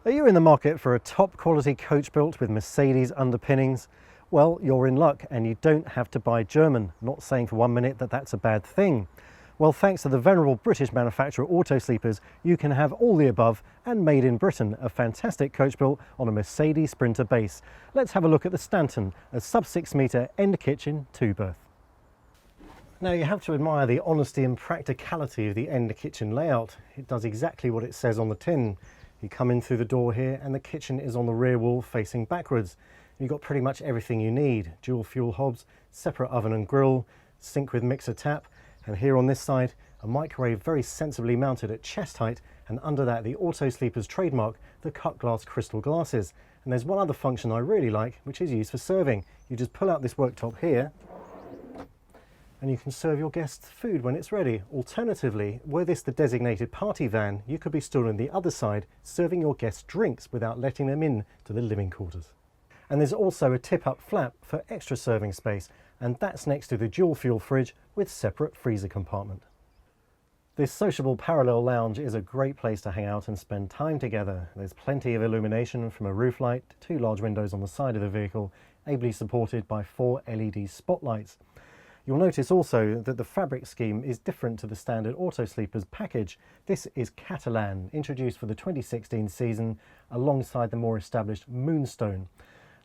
Are you in the market for a top quality coach built with Mercedes underpinnings? Well, you're in luck and you don't have to buy German. Not saying for 1 minute that that's a bad thing. Well, thanks to the venerable British manufacturer Auto-Sleepers, you can have all the above and made in Britain, a fantastic coach built on a Mercedes Sprinter base. Let's have a look at the Stanton, a sub-6 metre end kitchen 2-berth. Now you have to admire the honesty and practicality of the end kitchen layout. It does exactly what it says on the tin. You come in through the door here and the kitchen is on the rear wall facing backwards. You've got pretty much everything you need. Dual fuel hobs, separate oven and grill, sink with mixer tap, and here on this side a microwave very sensibly mounted at chest height, and under that the Auto-Sleepers trademark, the cut glass crystal glasses. And there's one other function I really like, which is used for serving. You just pull out this worktop here and you can serve your guests food when it's ready. Alternatively, were this the designated party van, you could be stood on the other side serving your guests drinks without letting them in to the living quarters. And there's also a tip-up flap for extra serving space, and that's next to the dual fuel fridge with separate freezer compartment. This sociable parallel lounge is a great place to hang out and spend time together. There's plenty of illumination from a roof light, 2 large windows on the side of the vehicle, ably supported by 4 LED spotlights. You'll notice also that the fabric scheme is different to the standard Auto-Sleepers package. This is Catalan, introduced for the 2016 season alongside the more established Moonstone.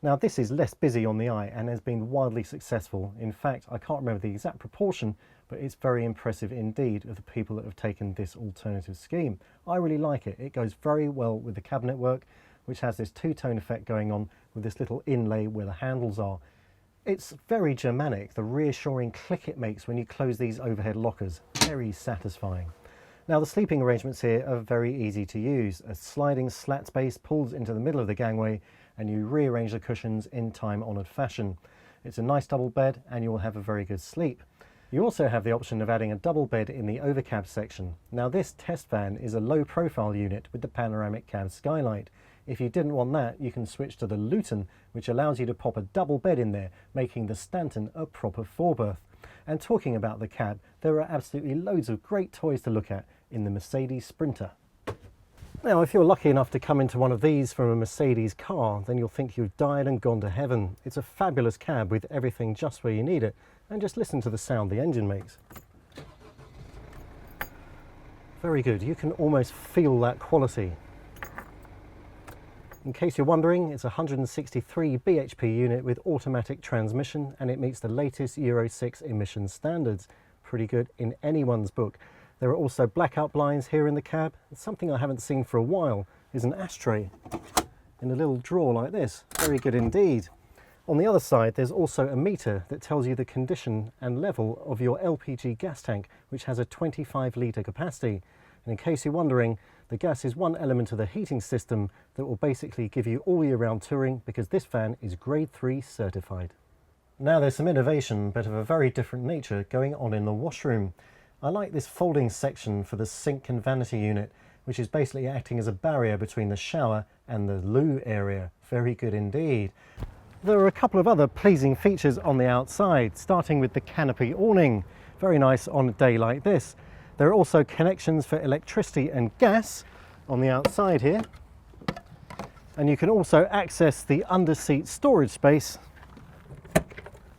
Now this is less busy on the eye and has been wildly successful. In fact, I can't remember the exact proportion, but it's very impressive indeed of the people that have taken this alternative scheme. I really like it. It goes very well with the cabinet work, which has this two-tone effect going on with this little inlay where the handles are. It's very Germanic, the reassuring click it makes when you close these overhead lockers. Very satisfying. Now the sleeping arrangements here are very easy to use. A sliding slat space pulls into the middle of the gangway and you rearrange the cushions in time-honoured fashion. It's a nice double bed and you will have a very good sleep. You also have the option of adding a double bed in the overcab section. Now this test van is a low profile unit with the panoramic cab skylight. If you didn't want that, you can switch to the Luton, which allows you to pop a double bed in there, making the Stanton a proper 4-berth. And talking about the cab, there are absolutely loads of great toys to look at in the Mercedes Sprinter. Now, if you're lucky enough to come into one of these from a Mercedes car, then you'll think you've died and gone to heaven. It's a fabulous cab with everything just where you need it, and just listen to the sound the engine makes. Very good, you can almost feel that quality. In case you're wondering, it's a 163 bhp unit with automatic transmission, and it meets the latest Euro 6 emission standards. Pretty good in anyone's book. There are also blackout blinds here in the cab. Something I haven't seen for a while is an ashtray in a little drawer like this. Very good indeed. On the other side, there's also a meter that tells you the condition and level of your LPG gas tank, which has a 25 litre capacity. And in case you're wondering, the gas is one element of the heating system that will basically give you all year round touring, because this van is grade 3 certified. Now there's some innovation, but of a very different nature, going on in the washroom. I like this folding section for the sink and vanity unit, which is basically acting as a barrier between the shower and the loo area. Very good indeed. There are a couple of other pleasing features on the outside, starting with the Canopy Awning. Very nice on a day like this. There are also connections for electricity and gas on the outside here. And you can also access the under-seat storage space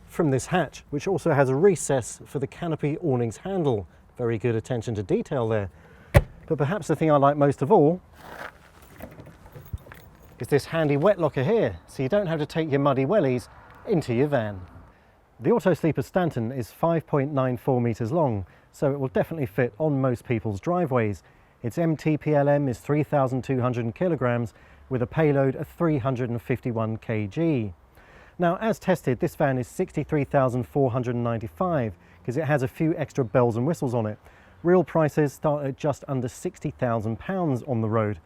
from this hatch, which also has a recess for the Canopy Awning's handle. Very good attention to detail there. But perhaps the thing I like most of all is this handy wet locker here, so you don't have to take your muddy wellies into your van. The Auto-Sleeper Stanton is 5.94 metres long, so it will definitely fit on most people's driveways. Its MTPLM is 3,200 kilograms with a payload of 351 kg. Now, as tested, this van is 63,495 because it has a few extra bells and whistles on it. Real prices start at just under £60,000 on the road.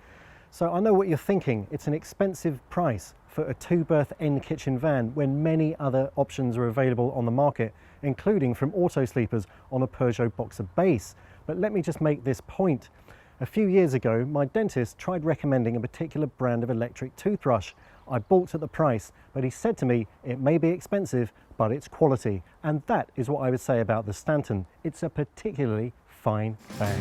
So I know what you're thinking. It's an expensive price for a 2-berth end kitchen van when many other options are available on the market, including from Auto-Sleepers on a Peugeot Boxer base. But let me just make this point. A few years ago, my dentist tried recommending a particular brand of electric toothbrush. I balked at the price, but he said to me, it may be expensive, but it's quality. And that is what I would say about the Stanton. It's a particularly fine van.